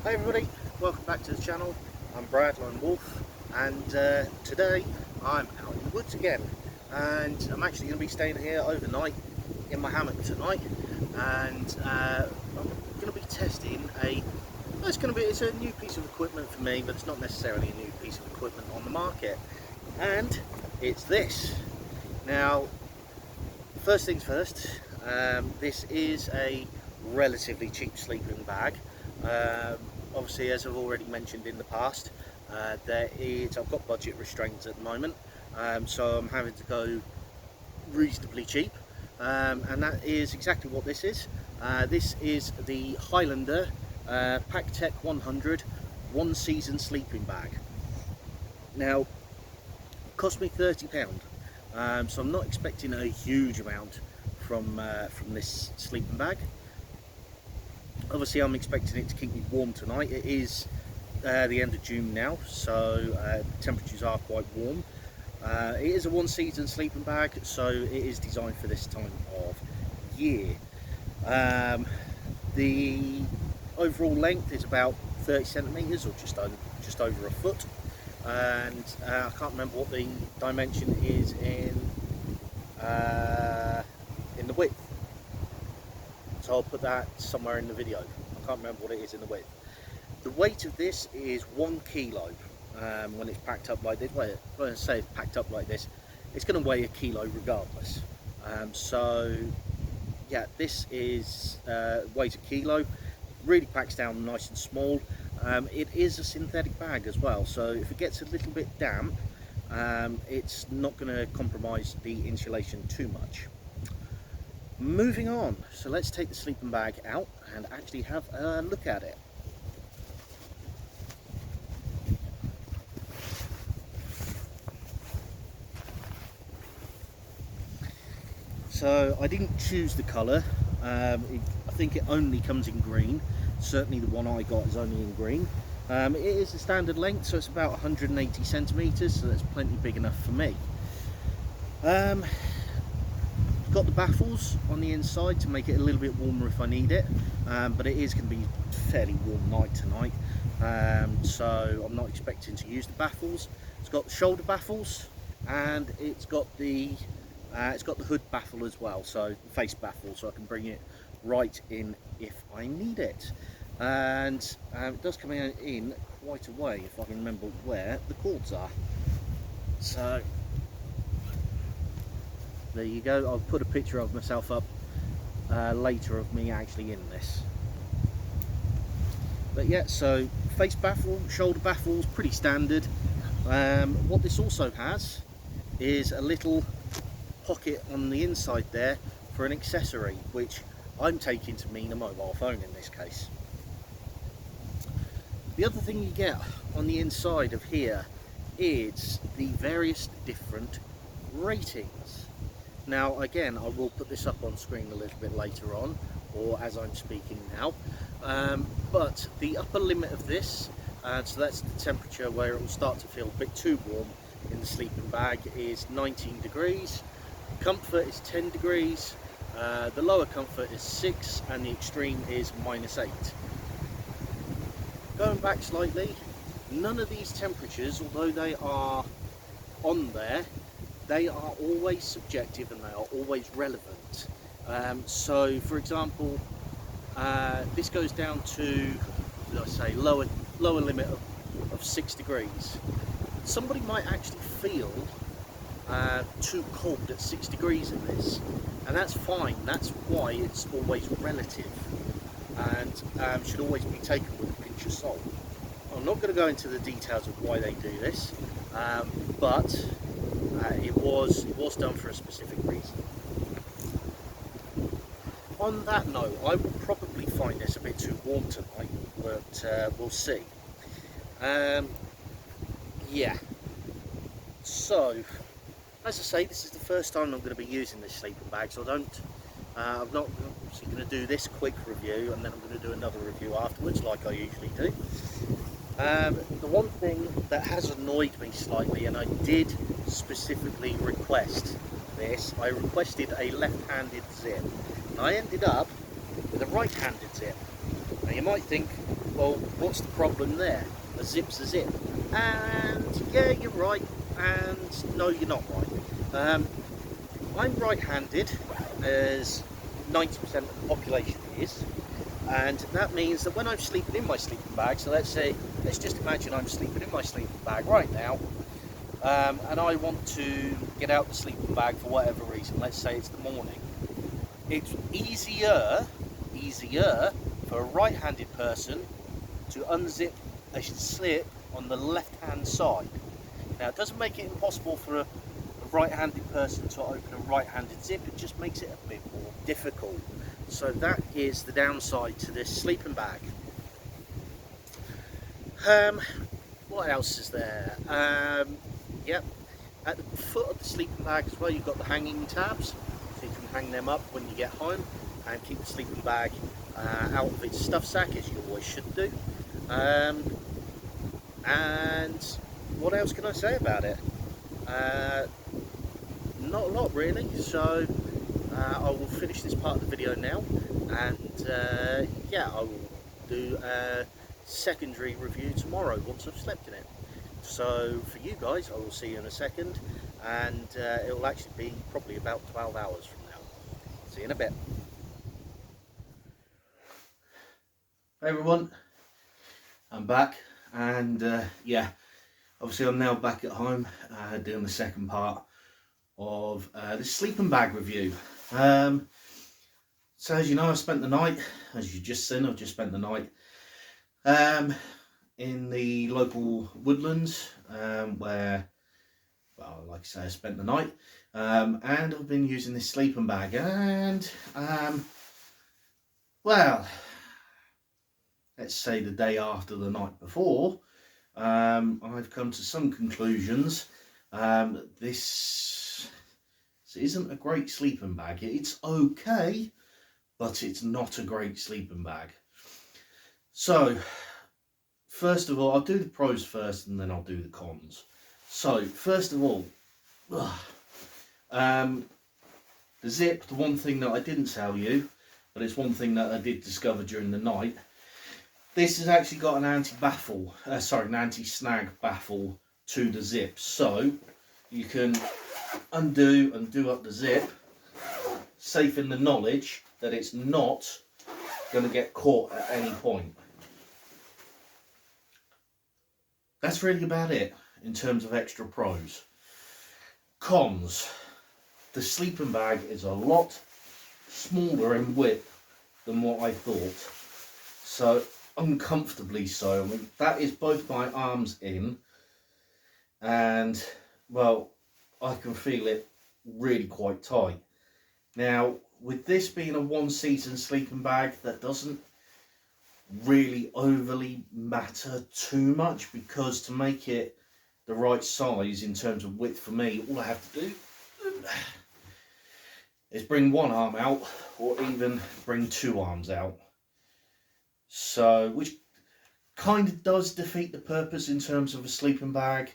Hey everybody, welcome back to the channel. I'm Brad Lone Wolf, and today I'm out in the woods again, and I'm actually going to be staying here overnight in my hammock tonight, and I'm going to be testing it's a new piece of equipment for me, but it's not necessarily a new piece of equipment on the market, and it's this. Now, first things first, this is a relatively cheap sleeping bag. Obviously, as I've already mentioned in the past, I've got budget restraints at the moment, so I'm having to go reasonably cheap, and that is exactly what this is. This is the Highlander Pactec 100 one season sleeping bag. Now, it cost me £30, so I'm not expecting a huge amount from this sleeping bag. Obviously, I'm expecting it to keep me warm tonight. It is the end of June now, so temperatures are quite warm. It is a one season sleeping bag, so it is designed for this time of year. The overall length is about 30 centimetres, or just over a foot, and I can't remember what the dimension is in the width. So I'll put that somewhere in the video. I can't remember what it is in the width. The weight of this is 1 kilo when it's packed up like this. Well, when I say it's packed up like this, it's going to weigh 1 kilo regardless. So yeah, this is weighs 1 kilo. Really packs down nice and small. It is a synthetic bag as well, so if it gets a little bit damp, it's not going to compromise the insulation too much. Moving on, so let's take the sleeping bag out and actually have a look at it. So I didn't choose the colour, I think it only comes in green. Certainly the one I got is only in green. It is a standard length, so it's about 180 centimetres, so that's plenty big enough for me. Got the baffles on the inside to make it a little bit warmer if I need it, but it is going to be a fairly warm night tonight, so I'm not expecting to use the baffles. It's got the shoulder baffles, and it's got the hood baffle as well, so the face baffle, so I can bring it right in if I need it. And it does come in quite a way, if I can remember where the cords are. So there you go. I'll put a picture of myself up later of me actually in this. But yeah, so face baffle, shoulder baffles, pretty standard. What this also has is a little pocket on the inside there for an accessory, which I'm taking to mean a mobile phone in this case. The other thing you get on the inside of here is the various different ratings. Now again, I will put this up on screen a little bit later on, or as I'm speaking now, but the upper limit of this, so that's the temperature where it will start to feel a bit too warm in the sleeping bag, is 19 degrees. Comfort is 10 degrees, the lower comfort is 6, and the extreme is -8. Going back slightly, none of these temperatures, although they are on there, they are always subjective and they are always relevant. So for example, this goes down to, let's say, lower limit of 6 degrees. Somebody might actually feel too cold at 6 degrees in this, and that's fine. That's why it's always relative, and should always be taken with a pinch of salt. I'm not going to go into the details of why they do this, but it was done for a specific reason. On that note, I will probably find this a bit too warm tonight, but we'll see. Yeah. So, as I say, this is the first time I'm going to be using this sleeping bag, so I'm not obviously going to do this quick review and then I'm going to do another review afterwards, like I usually do. The one thing that has annoyed me slightly, and I did specifically request this, I requested a left-handed zip, and I ended up with a right-handed zip. Now you might think, Well, what's the problem there? A zip's a zip. And yeah, you're right, and no, you're not right. I'm right-handed, as 90% of the population is, and that means that when I'm sleeping in my sleeping bag, so let's just imagine I'm sleeping in my sleeping bag right now, and I want to get out the sleeping bag for whatever reason. Let's say it's the morning. It's easier for a right-handed person to unzip a slip on the left-hand side. Now, it doesn't make it impossible for a right-handed person to open a right-handed zip. It just makes it a bit more difficult. So that is the downside to this sleeping bag. What else is there? Yep, at the foot of the sleeping bag as well, you've got the hanging tabs, so you can hang them up when you get home and keep the sleeping bag out of its stuff sack, as you always should do. And what else can I say about it? Not a lot really, so I will finish this part of the video now, and yeah, I will do a secondary review tomorrow once I've slept in it. So for you guys, I will see you in a second, and it will actually be probably about 12 hours from now. See you in a bit. Hey everyone, I'm back, and yeah, obviously I'm now back at home doing the second part of this sleeping bag review. So as you know, I spent the night, as you've just seen, I've just spent the night in the local woodlands, where, well, like I say, I spent the night, and I've been using this sleeping bag, and well, let's say the day after the night before, I've come to some conclusions. This isn't a great sleeping bag. It's okay, but it's not a great sleeping bag. So, first of all, I'll do the pros first, and then I'll do the cons. So, first of all, the zip, the one thing that I didn't tell you, but it's one thing that I did discover during the night. This has actually got an an anti-snag baffle to the zip, so you can undo and do up the zip, safe in the knowledge that it's not going to get caught at any point. That's really about it in terms of extra pros. Cons: the sleeping bag is a lot smaller in width than what I thought, so uncomfortably so. I mean, that is both my arms in, and well, I can feel it really quite tight. Now, with this being a one-season sleeping bag, that doesn't really overly matter too much, because to make it the right size in terms of width for me, all I have to do is bring one arm out, or even bring two arms out. So, which kind of does defeat the purpose in terms of a sleeping bag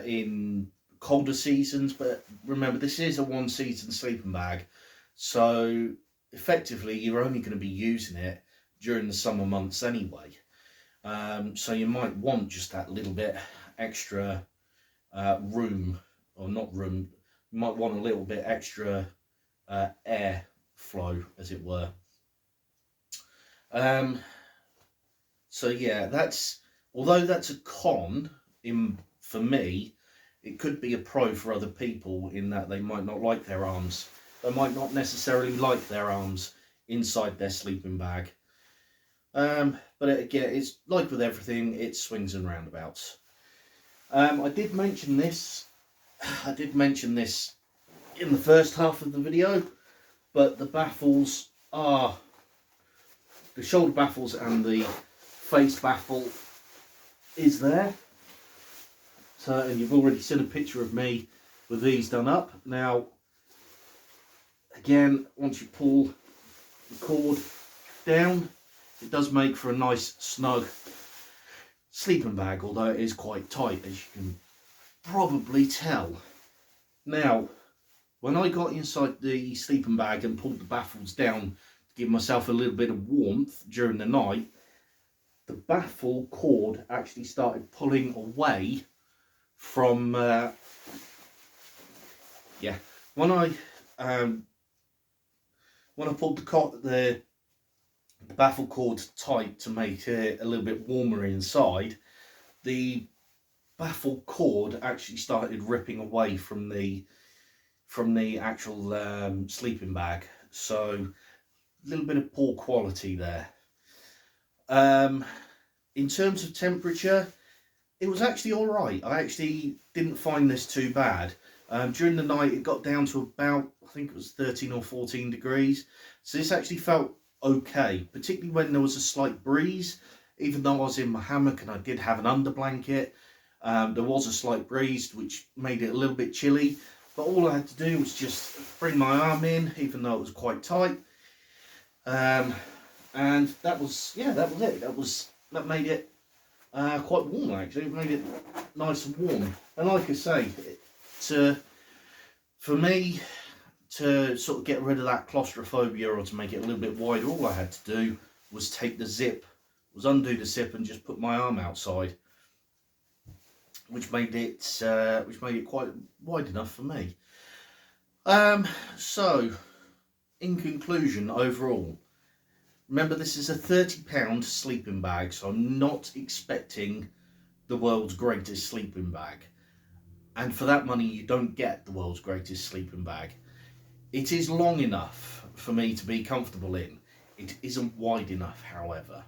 in colder seasons, but remember, this is a one-season sleeping bag, so effectively you're only going to be using it during the summer months anyway. So you might want just that little bit extra room, or not room, you might want a little bit extra air flow, as it were. So yeah, although that's a con for me, it could be a pro for other people, in that they might not like their arms. They might not necessarily like their arms inside their sleeping bag. But again, it's like with everything, it swings and roundabouts. I did mention this in the first half of the video, but the baffles are, the shoulder baffles and the face baffle is there. So, and you've already seen a picture of me with these done up. Now, again, once you pull the cord down, it does make for a nice snug sleeping bag, although it is quite tight, as you can probably tell. Now, when I got inside the sleeping bag and pulled the baffles down to give myself a little bit of warmth during the night, the baffle cord actually started pulling away from yeah, when I pulled the baffle cord tight to make it a little bit warmer inside, the baffle cord actually started ripping away from the actual sleeping bag. So a little bit of poor quality there. In terms of temperature, it was actually all right. I actually didn't find this too bad. During the night, it got down to about, I think it was 13 or 14 degrees. So this actually felt okay, particularly when there was a slight breeze. Even though I was in my hammock and I did have an under blanket, there was a slight breeze, which made it a little bit chilly. But all I had to do was just bring my arm in, even though it was quite tight. And that was it. That made it quite warm, actually. It made it nice and warm. And like I say, for me to sort of get rid of that claustrophobia, or to make it a little bit wider, all I had to do was undo the zip and just put my arm outside, which made it quite wide enough for me. So in conclusion, overall, remember, this is a £30 sleeping bag, so I'm not expecting the world's greatest sleeping bag. And for that money, you don't get the world's greatest sleeping bag. It is long enough for me to be comfortable in. It isn't wide enough, however.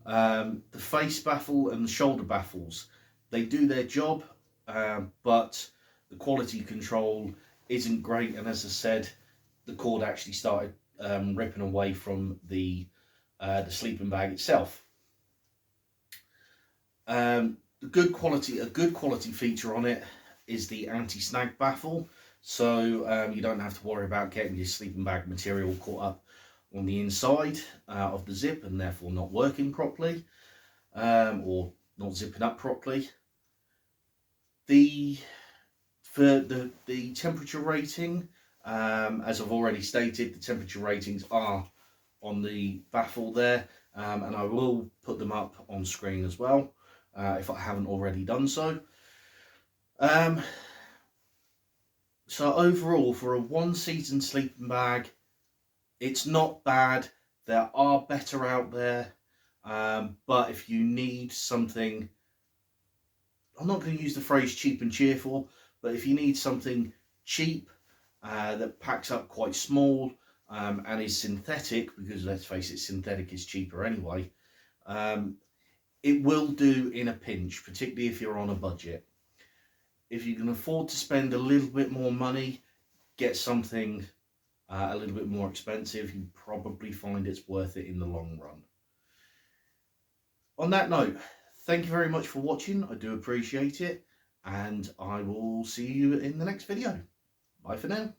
The face baffle and the shoulder baffles, they do their job, but the quality control isn't great. And as I said, the cord actually started ripping away from the sleeping bag itself. A good quality feature on it is the anti-snag baffle, so you don't have to worry about getting your sleeping bag material caught up on the inside of the zip and therefore not working properly, or not zipping up properly. For the temperature rating, as I've already stated, the temperature ratings are on the baffle there, and I will put them up on screen as well if I haven't already done so. So overall, for a one-season sleeping bag, it's not bad. There are better out there, but if you need something, I'm not going to use the phrase cheap and cheerful, but if you need something cheap that packs up quite small and is synthetic, because let's face it, synthetic is cheaper anyway, it will do in a pinch, particularly if you're on a budget. If you can afford to spend a little bit more money, get something a little bit more expensive, you probably find it's worth it in the long run. On that note, thank you very much for watching. I do appreciate it, and I will see you in the next video. Bye for now.